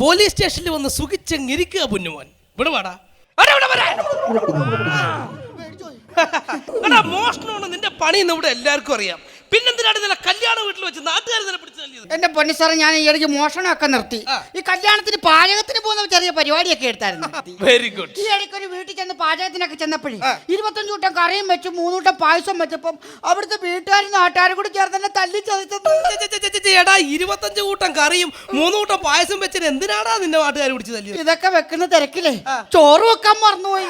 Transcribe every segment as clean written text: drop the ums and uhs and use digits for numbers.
Police സ്റ്റേഷനിൽ വന്ന് സുഖിച്ചെങ്ങിരിക്കുക പൊന്നുമോൻ. ഇവിടെ വാടാ. മോഷണമാണ് നിന്റെ പണി എന്ന് ഇവിടെ എല്ലാവർക്കും അറിയാം. പിന്നെന്തിനാണ് ഇന്നലെ കല്യാണ വീട്ടിൽ വെച്ച് നാട്ടുകാർ തന്നെ പിടിച്ചു തല്ലിയത്? എന്റെ പൊന്നു സാറേ, ഞാൻ ഈ ഇടയ്ക്ക് മോഷണമൊക്കെ നിർത്തി. ഈ കല്യാണത്തിന് പാചകത്തിന് പോകുന്ന ചെറിയ പരിപാടിയൊക്കെ എടുത്തായിരുന്നു. Very good. ഈ ഇടയ്ക്ക് ഒരു വീട്ടിൽ ചെന്ന് പാചകത്തിനൊക്കെ ചെന്നപ്പോഴേ 25 കൂട്ടം കറിയും വെച്ച് 3 കൂട്ടം പായസം വെച്ചപ്പം അവിടുത്തെ വീട്ടുകാരും നാട്ടുകാരും കൂടി ചേർന്ന് തന്നെ തല്ലി ചതച്ചത്. എടാ, 25 കൂട്ടം കറിയും 3 കൂട്ടം പായസം വെച്ചിട്ട് എന്തിനാടാ നിന്റെ നാട്ടുകാർ പിടിച്ചു തല്ലിയത്? ഇതൊക്കെ വെക്കുന്ന തിരക്കില്ലേ ചോറ് വെക്കാൻ മറന്നുപോയി.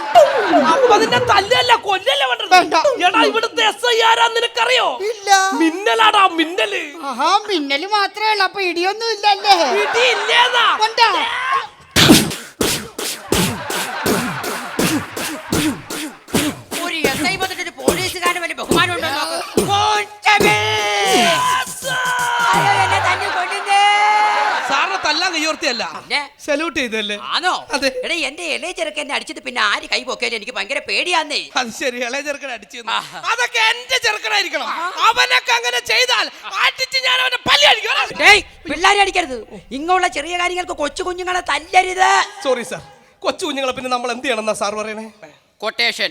അപ്പൊ നിന്നെ തല്ലല്ല കൊല്ലല്ല വേണ്ടത്. എടാ, ഇവിടുത്തെ SI ആരാ നിനക്കറിയോ? ഇല്ല. മിന്നലാടാ, മിന്നല്. ആഹാ, മിന്നല് മാത്രമേ ഉള്ളൂ. അപ്പൊ ഇടിയൊന്നും ഇല്ലല്ലേ? ഇടി ഇല്ലേതാ. ഒരു SI വന്നിട്ട് പോലീസുകാരന് വലിയ ബഹുമാനം ഉണ്ടോ? സാറിനെ തല്ലാൻ കയ്യോർത്തിയല്ല, സല്യൂട്ട് ചെയ്തല്ലേ? ആണോ? അതെ. എടാ, എന്റെ ഇളയ ചെറുക്കൻ എന്നെ അടിച്ചത് പിന്നെ ആര് കൈ പൊക്കിയാലും എനിക്ക് ഭയങ്കര പേടിയാന്നേ. അത് ശരി, ഇളയ ചെറുക്കനെ അടിച്ചു. അതൊക്കെ എന്റെ ചെറുക്കനായിരിക്കണം. അവനൊക്കെ അങ്ങനെ ചെയ്താൽ അടിച്ച് ഞാൻ അവനെ പല്ലി അടിക്കും. പിള്ളേരെ അടിക്കരുത്. ഇങ്ങുള്ള ചെറിയ കാര്യങ്ങൾക്ക് കൊച്ചു കുഞ്ഞുങ്ങളെ തല്ലരുത്. Sorry sir. കൊച്ചു കുഞ്ഞുങ്ങളെ പിന്നെ നമ്മൾ എന്ത് ചെയ്യണം എന്നാ സാർ പറയണേ? കൊട്ടേഷൻ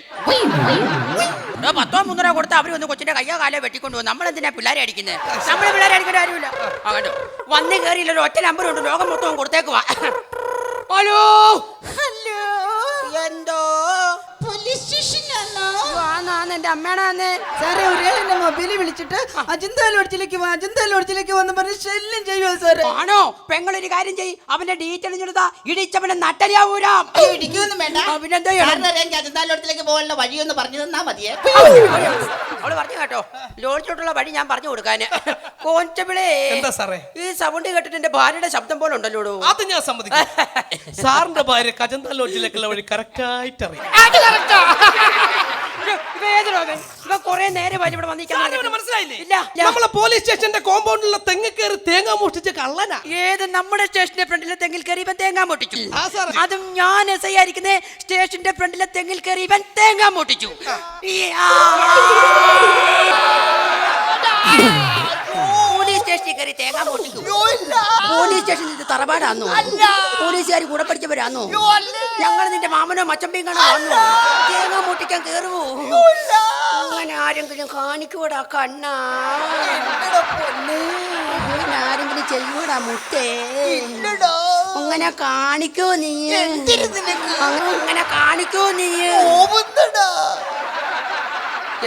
10-3 രൂപ കൊടുത്ത് അവര് വന്ന് കൊച്ചിന്റെ കയ്യോ കാലോ വെട്ടിക്കൊണ്ടു പോകും. നമ്മൾ എന്തിനാ പിള്ളേരെ അടിക്കുന്നത്? നമ്മള് പിള്ളേരെ അടിക്കേണ്ട കാര്യമില്ല. കണ്ടോ, വന്ന് കയറിയില്ല, ഒറ്റ നമ്പർ ഉണ്ട്, ലോകം മൊത്തം കൊടുത്തേക്കുവാ. ഹലോ ഹലോ, എന്തോ പോലീസ് സ്റ്റേഷനിലാണോ? എന്റെ അമ്മേടാന്ന് സാറേ, ഒരാൾ എന്റെ മൊബൈലിൽ വിളിച്ചിട്ട് അജന്താ ലോഡ്ജിലേക്ക് വന്ന് പറഞ്ഞ് ശല്യം ചെയ്യുമോ സാറേ? ആണോ? പെങ്ങളൊരു കാര്യം ചെയ്യ്, അവന്റെ ഡീറ്റെയിൽ എടുത്താ ഇടിച്ചവനെ നട്ടലിയാവൂരാ. ഇടിക്കൊന്നും വേണ്ട. അവനെന്തോ അജന്താ ലോഡ്ജിലേക്ക് പോകാനുള്ള വഴിയൊന്ന് പറഞ്ഞു തന്നാ മതിയേ. അവള് പറഞ്ഞു കേട്ടോ, ലോഡ്ജിലോട്ടുള്ള വഴി ഞാൻ പറഞ്ഞു കൊടുക്കാന്. കോൺസ്റ്റബിളേ, എന്താ സാറേ? ഈ സൗണ്ട് കേട്ടിട്ട് എന്റെ ഭാര്യയുടെ ശബ്ദം പോലെ ഉണ്ടല്ലോ. അത് ഞാൻ സമ്മതിക്കും. സാറിന്റെ ഭാര്യ അജന്താ ലോഡ്ജിലേക്കുള്ള വഴി കറക്റ്റ് ആയിട്ട് അറിയാം. കൊറേ നേരം ഇവിടെ മനസ്സിലായില്ലേ? ഇല്ല. നമ്മളെ പോലീസ് സ്റ്റേഷന്റെ കോമ്പൗണ്ടിലുള്ള തെങ്ങ് കയറി തേങ്ങ മോഷ്ടിച്ച കള്ളനാ. ഏത് നമ്മുടെ സ്റ്റേഷന്റെ ഫ്രണ്ടിലെ തെങ്ങിൽ കയറി ഇവൻ തേങ്ങ പൊട്ടിച്ചു. അതും ഞാൻ SI ആയിരിക്കുന്ന സ്റ്റേഷന്റെ ഫ്രണ്ടിലെ തെങ്ങിൽ കയറി ഇവൻ തേങ്ങ പൊട്ടിച്ചു. പോലീസ് സ്റ്റേഷനിൽ കയറി തേങ്ങ പൊട്ടിക്കും. പോലീസ് സ്റ്റേഷനിൽ ഇത് തറവാടാന്നോ? പോലീസുകാർ കൂടെ പഠിച്ചവരാന്നോ? ഞങ്ങൾ നിന്റെ മാമനോ മച്ചമ്പിയും കാണാൻ വന്നു തേങ്ങ പൊട്ടിക്കാൻ കയറുവോ? അങ്ങനെ ആരെങ്കിലും കാണിക്കൂടാ കണ്ണാ? അങ്ങനെ ആരെങ്കിലും ചെയ്യൂടാ മുത്തേ? അങ്ങനെ കാണിക്കോ നീ? അങ്ങനെ കാണിക്കോ നീ?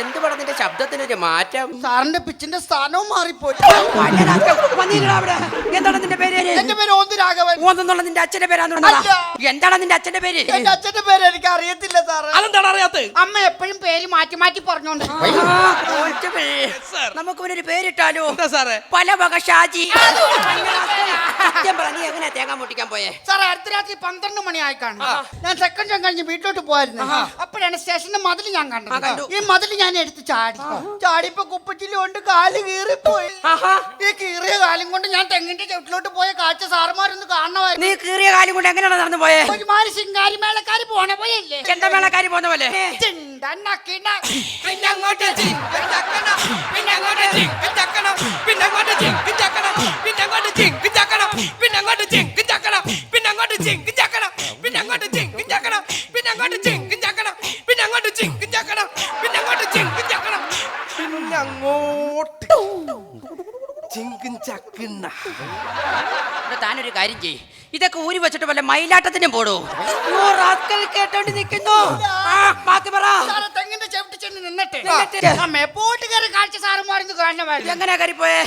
എന്ത് പടം നിന്റെ ശബ്ദത്തിനൊരു മാറ്റം? സാറിന്റെ പിച്ചിന്റെ സ്ഥാനവും മാറിപ്പോയി. എന്താണ് നിന്റെ പേര്? എന്റെ പേര് ഓന്തുരാഘവൻ. ഓന്നുള്ള നിന്റെ അച്ഛന്റെ പേരാന്ന്? എന്താണ് നിന്റെ അച്ഛന്റെ പേര്? എന്റെ അച്ഛന്റെ പേര് എനിക്ക് അറിയത്തില്ല സാറ്. അതെന്താണ് അറിയാത്തത്? അമ്മ എപ്പോഴും പേര് മാറ്റി മാറ്റി പറഞ്ഞോണ്ട്. നമുക്ക് ഒരു പേരിട്ടാലോ? എന്താ സാറേ? പല വക ഷാജി. സത്യം പറഞ്ഞ എങ്ങനെ തേങ്ങ പൊട്ടിക്കാൻ പോയേ? സാറേ, അടുത്ത രാത്രി 12 മണിയായി കാണും. ഞാൻ സെക്കൻഡ് ഷോ കഴിഞ്ഞ് വീട്ടിലോട്ട് പോയിരുന്നു. അപ്പോഴാണ് സ്റ്റേഷന്റെ മതിൽ ഞാൻ കണ്ടത്. ഈ മതിൽ ഞാൻ എടുത്ത് ചാടിയപ്പോ കുപ്പച്ചില് കൊണ്ട് കാല് കീറിപ്പോയി. ഈ കീറിയ കാലും കൊണ്ട് ഞാൻ തെങ്ങിന്റെ ചുവട്ടിലോട്ട് പോയ കാഴ്ച സാറുമാരൊന്ന് കാണണമായിരുന്നു. നീ കീറിയ കാലും കൊണ്ട് എങ്ങനെയാണ് നടന്നു പോയേ? ഒരുമാതിരി ശിങ്കാരി മേളക്കാര് പോണ പോയല്ലേ? ചെണ്ടമേളക്കാരി പോന്ന പോലെ. താനൊരു കാര്യം ചെയ്യ്, ഇതൊക്കെ ഊരി വെച്ചിട്ട് വല്ല മയിലാട്ടത്തിനും പോടൂ. കേട്ടോണ്ട് നിൽക്കുന്നു. ബാക്കി പറ. തെങ്ങിന്റെ ചവിട്ടി ചെന്ന് നിന്നിട്ട് പോട്ട് കയറി കാഴ്ച സാറുമാരെന്ന് കാണണമായിരുന്നു. എങ്ങനെയാ കയറി പോയേ?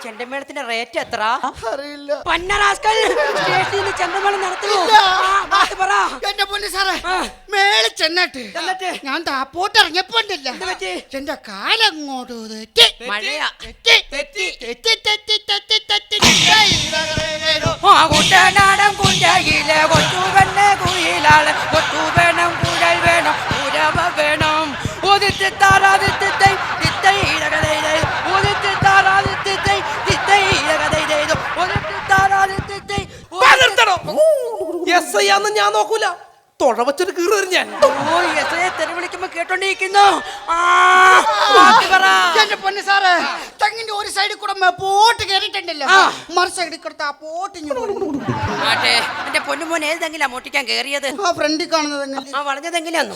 ചെണ്ടമേളത്തിന്റെ റേറ്റ് എത്ര? അറിയില്ല. പന്നറാസ്കൽ സ്റ്റേഷനിൽ നിന്ന് ചെണ്ടമേളം നടത്തുമോ? പറ. എന്റെ പൊന്നു സാറേ, മേളിൽ ചെന്നിട്ട് ഞാൻ താപ്പോട്ട് ഇറങ്ങിയപ്പോ ഉണ്ടല്ലോ, എന്റെ കാലങ്ങോട്ട് തെറ്റി. മഴയാ. കുട്ടനാടൻ കുഞ്ചയിലെ കൊച്ചുവെണ്ണ കുയിലാള് കൊച്ചുവേണം കുഴൽ വേണം ഉരവ വേണം ഉദിച്ച് താറാദിത്തൈ തിത്തൈ ഇടകതൈ ഉദിച്ച് താറാദിത്തൈ തിത്തൈ ഇടകതൈ ഉദിച്ച് താറാദിത്തൈ. എസ് ഐ ആന്ന് ഞാൻ നോക്കൂല, തൊഴ വച്ചൊരു കീറ് തരും ഞാൻ. ഓ എസ് ഐ തെറി വിളിക്കുമ്പോ കേട്ടോണ്ടിരിക്കുന്നു. എന്റെ പൊന്നു സാറേ, തെങ്ങിന്റെ ഒരു സൈഡിൽ കൂടെ പോട്ട് കയറിയിട്ടുണ്ടല്ലോ, മറു സൈഡിൽ കൂടെ ആ പോട്ട് ആട്ടെ. എന്റെ പൊന്നുമോൻ ഏത് തെങ്ങിലാ മോട്ടിക്കാൻ കേറിയത്? ആ ഫ്രണ്ടിൽ കാണുന്നത് ആ വളഞ്ഞതെങ്കിലാന്നു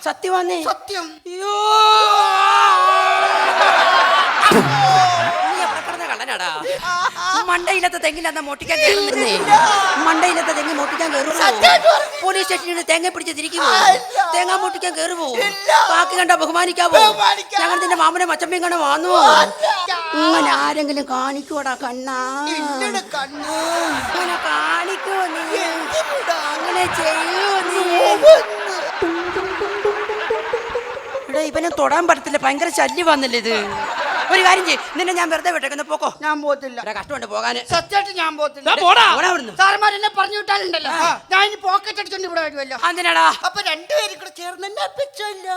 സത്യമാന്നേ? സത്യം. അയ്യോ കള്ളനാടാ. മണ്ടയിലത്തെ തെങ്ങിലാ മോട്ടിക്കാൻ കയറുന്നേ. മണ്ടയിലത്തെ തെങ്ങി മോട്ടിക്കാൻ കയറുമോ? പോലീസ് സ്റ്റേഷനിൽ തേങ്ങ പിടിച്ച് തിരിക്കുമോ? തേങ്ങ മോട്ടിക്കാൻ കയറുമോ? ബാക്കി കണ്ട ബഹുമാനിക്കാവോ? ഞങ്ങൾ നിന്റെ മാമനെ മച്ചമ്മയും കണ്ട വാങ്ങുവോ? അങ്ങനെ ആരെങ്കിലും കാണിക്കൂടാ കണ്ണാ? അങ്ങനെ കാണിക്കോ നീ? അങ്ങനെ ചെയ്യൂ നീ? ഇവിടെ ഇവനെ തൊടാൻ പറ്റത്തില്ല, ഭയങ്കര ശല്യം വന്നില്ല ഇത്. ഒരു കാര്യം ചെയ്യ്, നിന്നെ ഞാൻ വെറുതെ വിട്ടേക്കുന്ന പോക്കോ. ഞാൻ പോത്തില്ല, കഷ്ടമുണ്ട് പോകാന്. സത്യമായിട്ട് ഞാൻ പോത്തില്ല. സാറന്മാർ എന്നെ പറഞ്ഞു വിട്ടാലുണ്ടല്ലോ, ഞാൻ ഇനി പോക്കറ്റ് അടിച്ചോണ്ട് ഇവിടെ വരുമല്ലോ. എന്തിനാടാ? അപ്പൊ രണ്ടുപേരും കൂടെ ചേർന്ന് എന്നെ അപ്പിച്ചല്ലോ.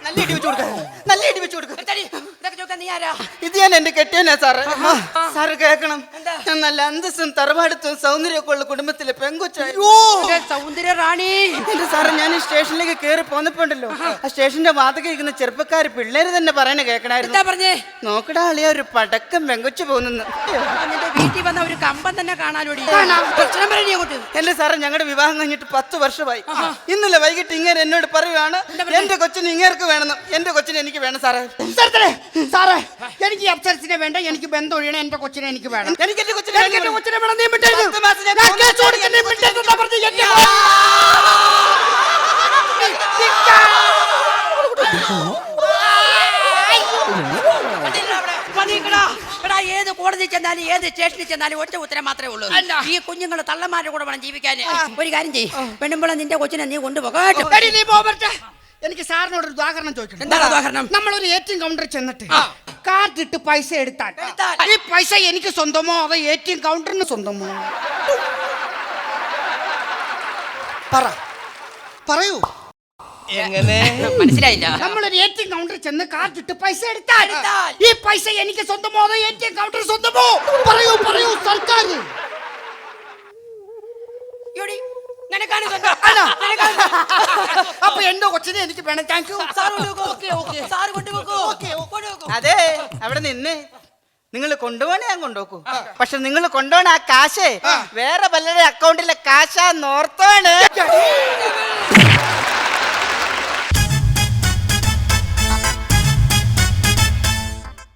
നല്ല ഇടി വെച്ചു കൊടുക്കാം, നല്ല ഇടി വെച്ചു കൊടുക്കാം, നല്ല ഇടി വെച്ചു കൊടുക്കാം. ഇത് ഞാൻ എന്റെ കെട്ടിയനാ സാറ്. സാറ് കേക്കണം, ഞാൻ നല്ല അന്തസ്സും തറവാടത്തും സൗന്ദര്യമൊക്കെ ഉള്ള കുടുംബത്തിലെ പെങ്കൊച്ചായിരുന്നു. സൗന്ദര്യ റാണി. എന്റെ സാറ്, ഞാൻ ഈ സ്റ്റേഷനിലേക്ക് കയറി പോന്നപ്പോണ്ടല്ലോ, ആ സ്റ്റേഷന്റെ വാതക ഇരിക്കുന്ന ചെറുപ്പക്കാര് പിള്ളേര് തന്നെ പറയണ കേൾക്കണായിരുന്നു. പറഞ്ഞേ? നോക്കടാ അളിയ, ഒരു പടക്കം പെങ്കൊച്ചു പോകുന്നു. വീട്ടിൽ വന്ന ഒരു കമ്പം തന്നെ കാണാനോടി. എന്റെ സാറ്, ഞങ്ങളുടെ വിവാഹം കഴിഞ്ഞിട്ട് 10 വർഷമായി. ഇന്നലെ വൈകിട്ട് ഇങ്ങനെ എന്നോട് പറയുവാണ്, എന്റെ കൊച്ചിന് ഇങ്ങേർക്ക് വേണമെന്ന്. എന്റെ കൊച്ചിന് എനിക്ക് വേണം സാറേ. സാറേ, എനിക്ക് അപ്സരസിനെ വേണ്ട, എനിക്ക് ബന്ധം ഒഴിയണം, എന്റെ കൊച്ചിനെ എനിക്ക് വേണം. എനിക്ക് എന്റെ കൊച്ചിനെ വേണം. നീ ഏത് കോടതി ചെന്നാലും ഏത് സ്റ്റേഷനിൽ ചെന്നാലും ഒറ്റ ഉത്തരം മാത്രമേ ഉള്ളൂ. ഈ കുഞ്ഞുങ്ങള് തള്ളമാരുടെ കൂടെ വേണം ജീവിക്കാൻ. ഒരു കാര്യം ചെയ്യ്, പെണ്ണുമ്പോൾ നിന്റെ കൊച്ചിനെ നീ കൊണ്ടുപോകട്ടെ. എനിക്ക് സാറിനോട് ഒരു ഉദാഹരണം ചോദിക്കണം. എന്താണ് ഉദാഹരണം? നമ്മളൊരു ATM കൗണ്ടറിൽ ചെന്നിട്ട് കാർഡ് ഇട്ട് പൈസ എടുത്താൽ ഈ പൈസ എനിക്ക് സ്വന്തമോ അതോ ATM കൗണ്ടറിന് സ്വന്തമോ? പറയൂ. എങ്ങനെ? മനസ്സിലായില്ല. നമ്മളൊരു ATM കൗണ്ടറിൽ ചെന്ന് കാർഡ് ഇട്ട് പൈസ എടുത്താൽ ഈ പൈസ എനിക്ക് സ്വന്തമോ അതോ ATM കൗണ്ടറിന് സ്വന്തമോ? പറയൂ സർക്കാർ. അപ്പൊ എന്റെ കൊച്ചിനെ എനിക്ക് വേണം. Thank you. അതെ, അവിടെ നിന്ന് നിങ്ങൾ കൊണ്ടുപോകണേ ഞാൻ കൊണ്ടുപോക്കൂ. പക്ഷെ നിങ്ങൾ കൊണ്ടുപോകണ ആ കാശേ വേറെ പലരുടെ അക്കൗണ്ടിലെ കാശാന്നോർത്താണ്.